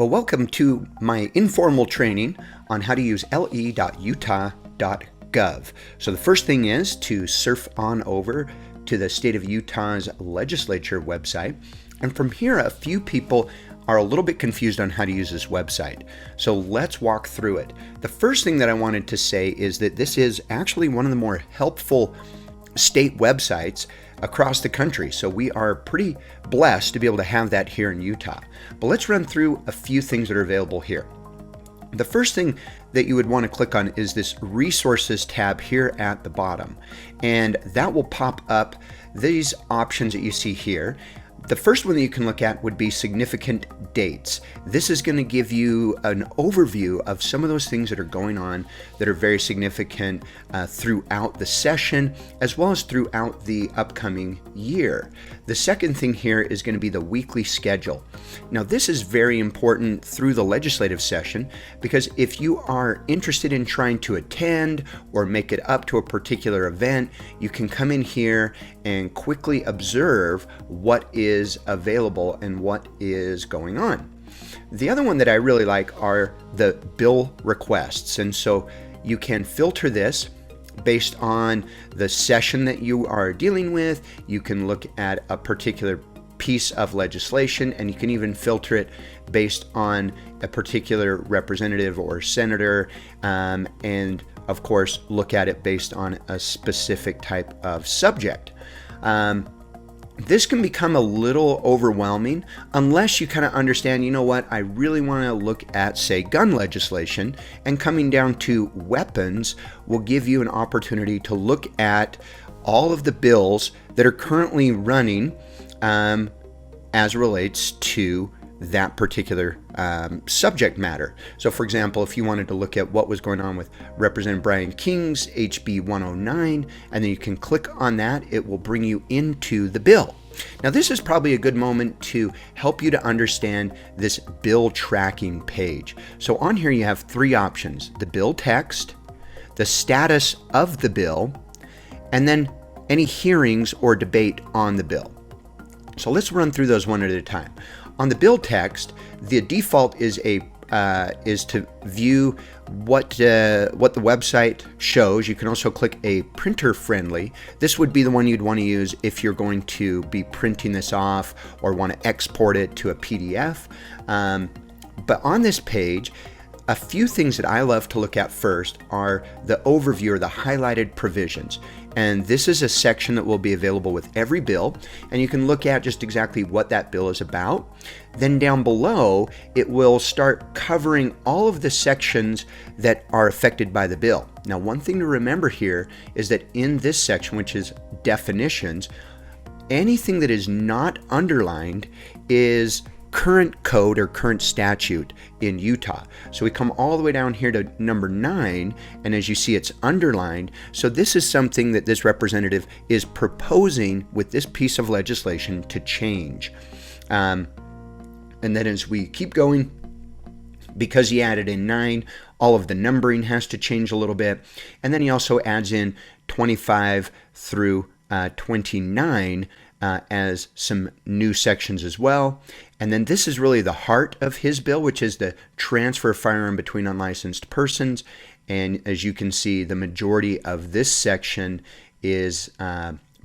Well, welcome to my informal training on how to use le.utah.gov. So the first thing is to surf on over to the state of Utah's legislature website. And from here, a few people are a little bit confused on how to use this website. So let's walk through it. The first thing that I wanted to say is that this is actually one of the more helpful state websites across the country. So we are pretty blessed to be able to have that here in Utah. But let's run through a few things that are available here. The first thing that you would want to click on is this resources tab here at the bottom. And that will pop up these options that you see here. The first one that you can look at would be significant dates. This is going to give you an overview of some of those things that are going on that are very significant throughout the session, as well as throughout the upcoming year. The second thing here is going to be the weekly schedule. Now, this is very important through the legislative session because if you are interested in trying to attend or make it up to a particular event, you can come in here and quickly observe what is available and what is going on. The other one that I really like are the bill requests. And so you can filter this based on the session that you are dealing with. You can look at a particular piece of legislation, and you can even filter it based on a particular representative or senator, and of course look at it based on a specific type of subject. This can become a little overwhelming unless you kind of understand, you know what, I really want to look at, say, gun legislation, and coming down to weapons will give you an opportunity to look at all of the bills that are currently running as relates to that particular subject matter. So for example, if you wanted to look at what was going on with Representative Brian King's HB 109, and then you can click on that, it will bring you into the bill. Now this is probably a good moment to help you to understand this bill tracking page. So on here you have three options: the bill text, the status of the bill, and then any hearings or debate on the bill. So let's run through those one at a time. On the bill text, the default is to view what the website shows. You can also click a printer friendly. This would be the one you'd want to use if you're going to be printing this off or want to export it to a PDF. But on this page, a few things that I love to look at first are the overview or the highlighted provisions. And this is a section that will be available with every bill, and you can look at just exactly what that bill is about. Then down below, it will start covering all of the sections that are affected by the bill. Now, one thing to remember here is that in this section, which is definitions, anything that is not underlined is current code or current statute in Utah. So we come all the way down here to number 9, and as you see, it's underlined. So this is something that this representative is proposing with this piece of legislation to change. And then as we keep going, because he added in 9, all of the numbering has to change a little bit. And then he also adds in 25 through 29 as some new sections as well. And then this is really the heart of his bill, which is the transfer of firearm between unlicensed persons. And as you can see, the majority of this section is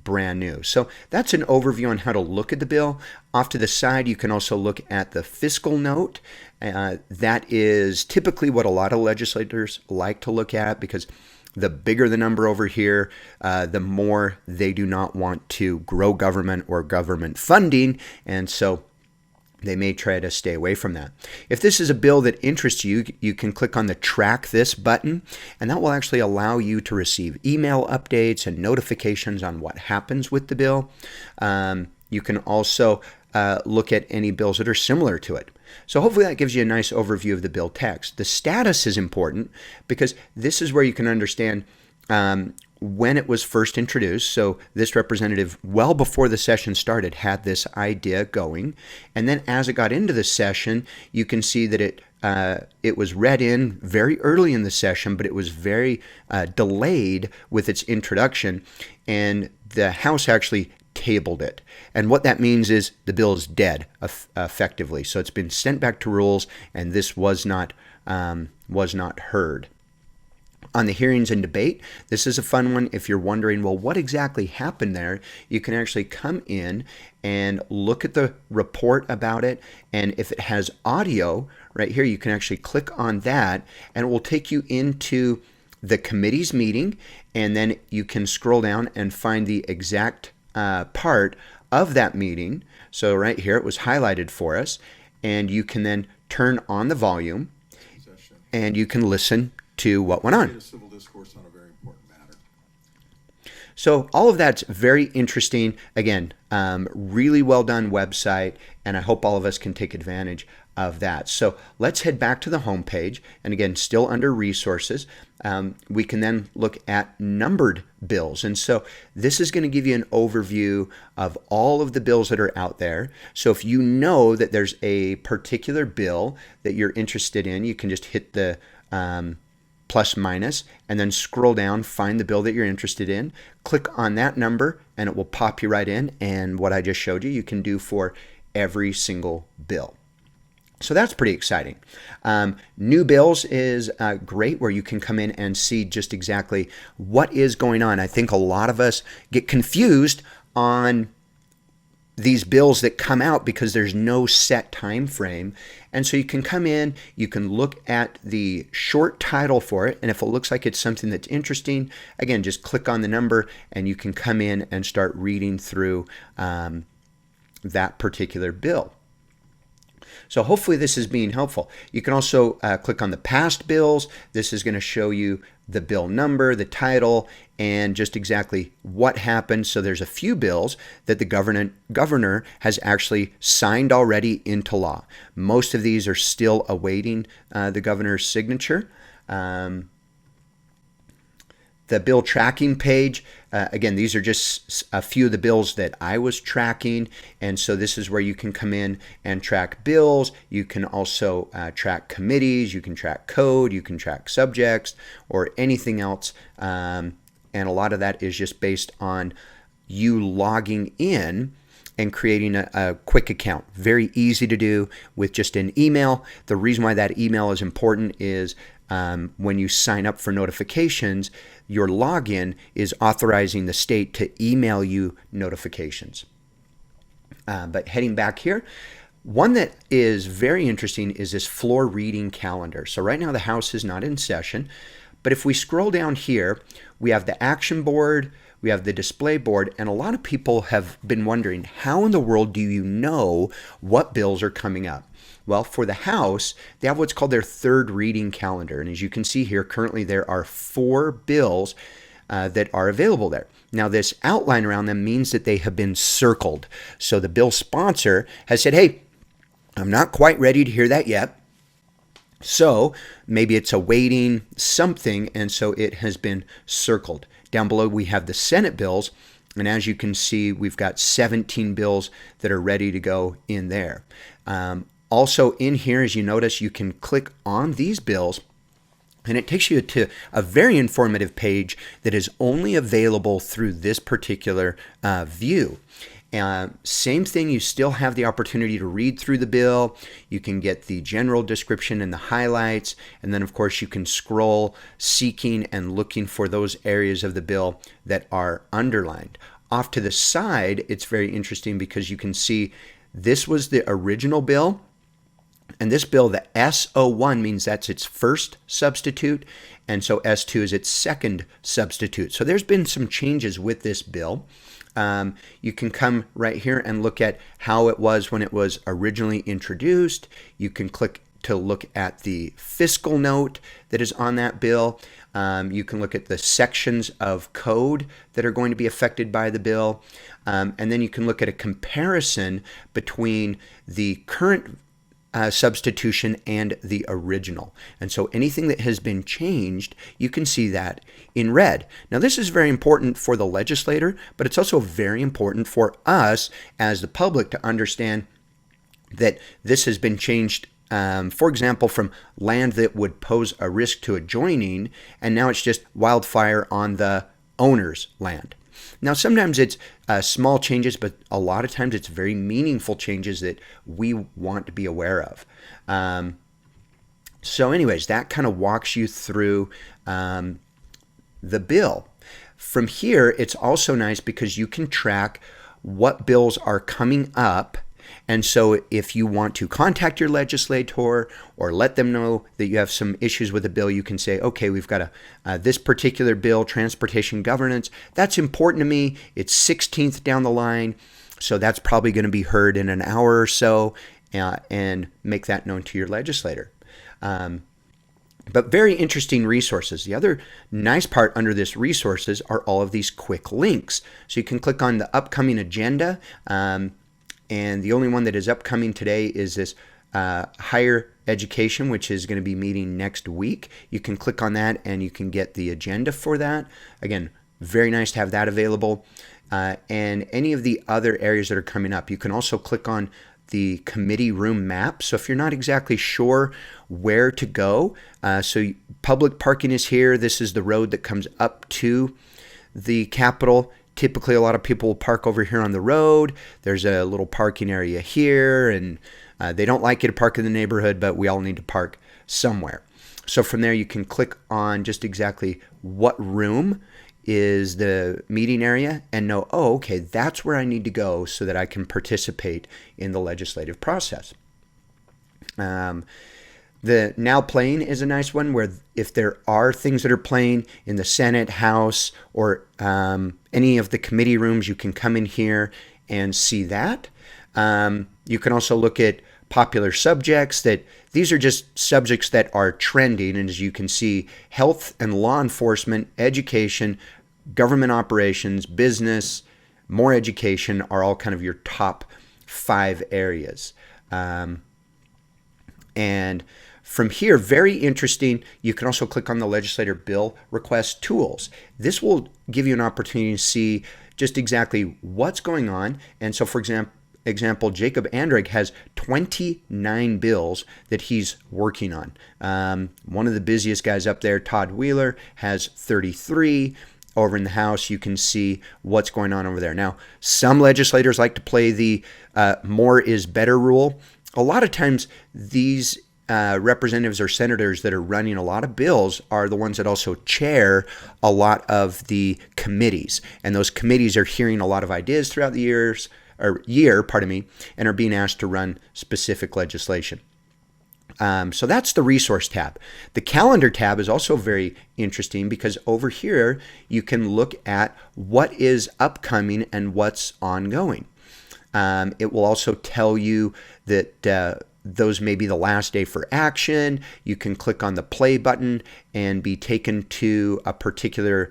brand new. So that's an overview on how to look at the bill. Off to the side, you can also look at the fiscal note. That is typically what a lot of legislators like to look at, because the bigger the number over here, the more they do not want to grow government or government funding, and so they may try to stay away from that. If this is a bill that interests you, you can click on the Track This button, and that will actually allow you to receive email updates and notifications on what happens with the bill. You can also look at any bills that are similar to it. So hopefully that gives you a nice overview of the bill text. The status is important because this is where you can understand when it was first introduced. So this representative, well before the session started, had this idea going. And then as it got into the session, you can see that it was read in very early in the session, but it was very delayed with its introduction. And the House actually tabled it. And what that means is the bill is dead effectively. So it's been sent back to rules, and this was not heard. On the hearings and debate, this is a fun one. If you're wondering, well, what exactly happened there, you can actually come in and look at the report about it. And if it has audio right here, you can actually click on that, and it will take you into the committee's meeting. And then you can scroll down and find the exact part of that meeting. So right here, it was highlighted for us. And you can then turn on the volume, and you can listen to what went on. A civil discourse on a very important matter. So all of that's very interesting. Again, really well done website, and I hope all of us can take advantage of that. So let's head back to the home page, and again, still under resources, we can then look at numbered bills. And so this is going to give you an overview of all of the bills that are out there. So if you know that there's a particular bill that you're interested in, you can just hit the plus minus and then scroll down, find the bill that you're interested in, click on that number, and it will pop you right in. And what I just showed you, you can do for every single bill. So that's pretty exciting. New bills is great, where you can come in and see just exactly what is going on. I think a lot of us get confused on these bills that come out because there's no set time frame. And so you can come in, you can look at the short title for it, and if it looks like it's something that's interesting, again, just click on the number and you can come in and start reading through that particular bill. So hopefully this is being helpful. You can also click on the past bills. This is going to show you the bill number, the title, and just exactly what happened. So there's a few bills that the governor has actually signed already into law. Most of these are still awaiting the governor's signature. The bill tracking page, again, these are just a few of the bills that I was tracking. And so this is where you can come in and track bills. You can also track committees. You can track code. You can track subjects or anything else. And a lot of that is just based on you logging in and creating a quick account. Very easy to do with just an email. The reason why that email is important is when you sign up for notifications, your login is authorizing the state to email you notifications. But heading back here, one that is very interesting is this floor reading calendar. So right now the House is not in session, but if we scroll down here, we have the action board, we have the display board, and a lot of people have been wondering, how in the world do you know what bills are coming up? Well, for the House, they have what's called their third reading calendar. And as you can see here, currently there are 4 bills that are available there. Now, this outline around them means that they have been circled. So the bill sponsor has said, hey, I'm not quite ready to hear that yet. So maybe it's awaiting something, and so it has been circled. Down below, we have the Senate bills. And as you can see, we've got 17 bills that are ready to go in there. Also in here, as you notice, you can click on these bills and it takes you to a very informative page that is only available through this particular view. Same thing, you still have the opportunity to read through the bill. You can get the general description and the highlights, and then of course you can scroll seeking and looking for those areas of the bill that are underlined. Off to the side, it's very interesting because you can see this was the original bill. And this bill, the S01, means that's its first substitute, and so S2 is its second substitute. So there's been some changes with this bill. You can come right here and look at how it was when it was originally introduced. You can click to look at the fiscal note that is on that bill. You can look at the sections of code that are going to be affected by the bill. And then you can look at a comparison between the current substitution and the original. And so anything that has been changed, you can see that in red. Now this is very important for the legislator, but it's also very important for us as the public to understand that this has been changed, for example, from land that would pose a risk to adjoining, and now it's just wildfire on the owner's land. Now, sometimes it's small changes, but a lot of times it's very meaningful changes that we want to be aware of. So anyways, that kind of walks you through the bill. From here, it's also nice because you can track what bills are coming up. And so if you want to contact your legislator or let them know that you have some issues with a bill, you can say, okay, we've got this particular bill, transportation governance. That's important to me. It's 16th down the line. So that's probably going to be heard in an hour or so, and make that known to your legislator. But very interesting resources. The other nice part under this resources are all of these quick links. So you can click on the upcoming agenda, and the only one that is upcoming today is this higher education, which is going to be meeting next week. You can click on that and you can get the agenda for that. Again, very nice to have that available. And any of the other areas that are coming up. You can also click on the committee room map. So if you're not exactly sure where to go, so public parking is here. This is the road that comes up to the Capitol. Typically, a lot of people will park over here on the road. There's a little parking area here, and they don't like you to park in the neighborhood, but we all need to park somewhere. So from there, you can click on just exactly what room is the meeting area and know, oh, okay, that's where I need to go so that I can participate in the legislative process. The now playing is a nice one, where if there are things that are playing in the Senate, House, or any of the committee rooms, you can come in here and see that. You can also look at popular subjects. That these are just subjects that are trending, and as you can see, health and law enforcement, education, government operations, business, more education are all kind of your top 5 areas. And from here, very interesting, you can also click on the legislator bill request tools. This will give you an opportunity to see just exactly what's going on. And so, for example, Jacob Andrig has 29 bills that he's working on. One of the busiest guys up there, Todd Wheeler, has 33. Over in the House, you can see what's going on over there. Now, some legislators like to play the more is better rule. A lot of times, these representatives or senators that are running a lot of bills are the ones that also chair a lot of the committees. And those committees are hearing a lot of ideas throughout the year, and are being asked to run specific legislation. So that's the resource tab. The calendar tab is also very interesting because over here you can look at what is upcoming and what's ongoing. It will also tell you that those may be the last day for action. You can click on the play button and be taken to a particular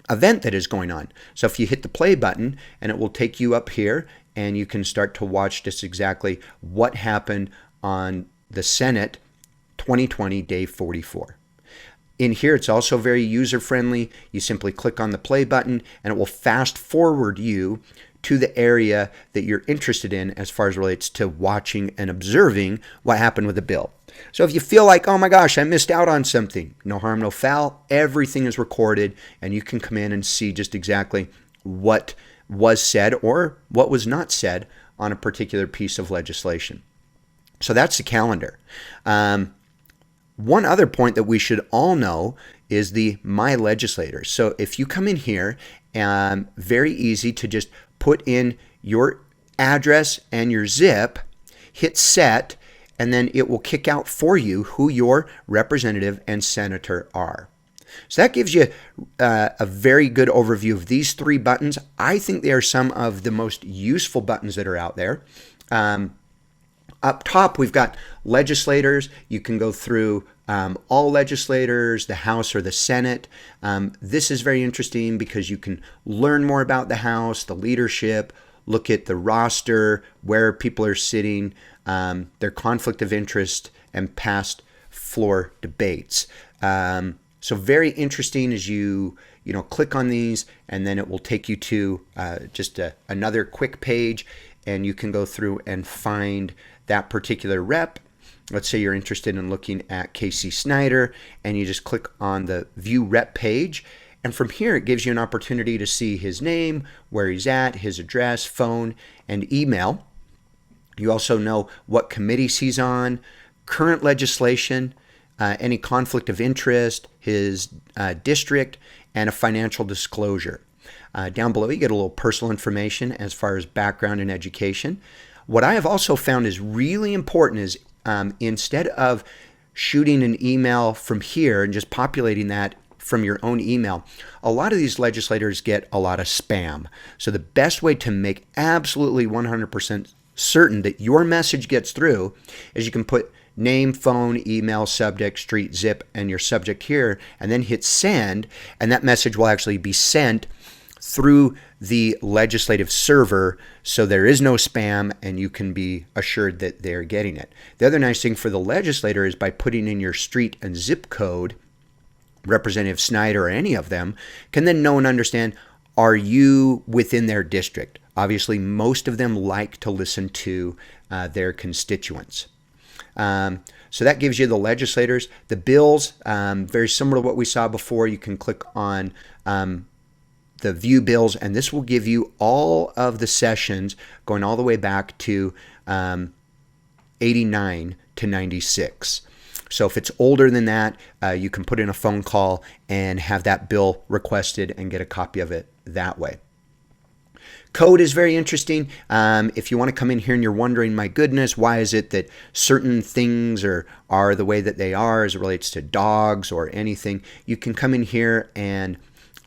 event that is going on. So if you hit the play button, and it will take you up here, and you can start to watch just exactly what happened on the Senate 2020 day 44. In here, it's also very user-friendly. You simply click on the play button, and it will fast forward you to the area that you're interested in as far as relates to watching and observing what happened with the bill. So if you feel like, oh my gosh, I missed out on something, no harm, no foul, everything is recorded, and you can come in and see just exactly what was said or what was not said on a particular piece of legislation. So that's the calendar. One other point that we should all know is the My Legislators. So if you come in here, very easy to just put in your address and your zip, hit set, and then it will kick out for you who your representative and senator are. So that gives you a very good overview of these 3 buttons. I think they are some of the most useful buttons that are out there. Up top, we've got legislators. You can go through all legislators, the House or the Senate. This is very interesting because you can learn more about the House, the leadership, look at the roster, where people are sitting, their conflict of interest, and past floor debates. So very interesting as you click on these, and then it will take you to just another quick page, and you can go through and find that particular rep. Let's say you're interested in looking at Casey Snyder, and you just click on the View Rep page, And from here, it gives you an opportunity to see his name, where he's at, his address, phone, and email. You also know what committees he's on, current legislation, any conflict of interest, his district, and a financial disclosure. Down below, you get a little personal information as far as background and education. What I have also found is really important is instead of shooting an email from here and just populating that from your own email, a lot of these legislators get a lot of spam. So the best way to make absolutely 100% certain that your message gets through is you can put name, phone, email, subject, street, zip, and your subject here, and then hit send, and that message will actually be sent through the legislative server, so there is no spam and you can be assured that they're getting it. The other nice thing for the legislator is by putting in your street and zip code, Representative Snyder or any of them can then know and understand, are you within their district? Obviously, most of them like to listen to their constituents. So that gives you the legislators. The bills, very similar to what we saw before. You can click on the view bills, and this will give you all of the sessions going all the way back to 89 to 96. So if it's older than that, you can put in a phone call and have that bill requested and get a copy of it that way. Code is very interesting. If you want to come in here and you're wondering, my goodness, why is it that certain things are the way that they are as it relates to dogs or anything, you can come in here and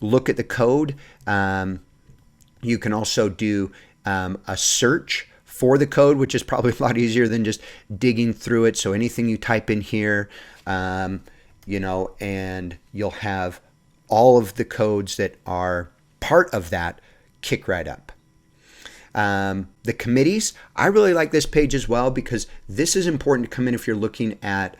look at the code. You can also do a search for the code, which is probably a lot easier than just digging through it. So anything you type in here, and you'll have all of the codes that are part of that kick right up. The committees, I really like this page as well because this is important to come in if you're looking at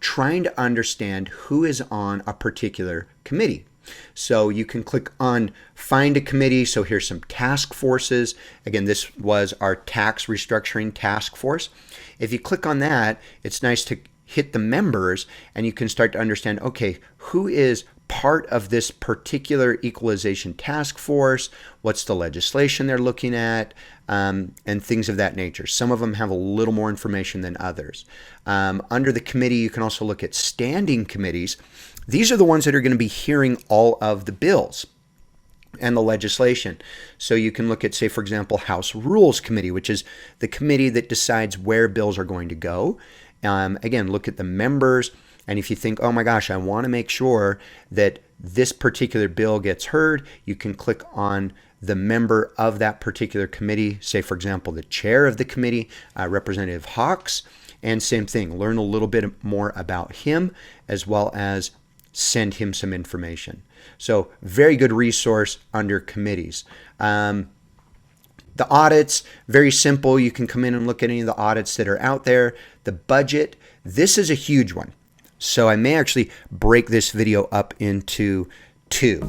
trying to understand who is on a particular committee. So you can click on find a committee. So here's some task forces. Again, this was our tax restructuring task force. If you click on that, it's nice to hit the members and you can start to understand, okay, who is part of this particular equalization task force, what's the legislation they're looking at, and things of that nature. Some of them have a little more information than others. Under the committee, you can also look at standing committees. These are the ones that are going to be hearing all of the bills and the legislation. So you can look at, say, for example, House Rules Committee, which is the committee that decides where bills are going to go. Again, look at the members. And if you think, oh my gosh, I want to make sure that this particular bill gets heard, you can click on the member of that particular committee, say, for example, the chair of the committee, Representative Hawks, and same thing, learn a little bit more about him as well as send him some information. So very good resource under committees. The audits, very simple. You can come in and look at any of the audits that are out there. The budget, this is a huge one. So I may actually break this video up into two.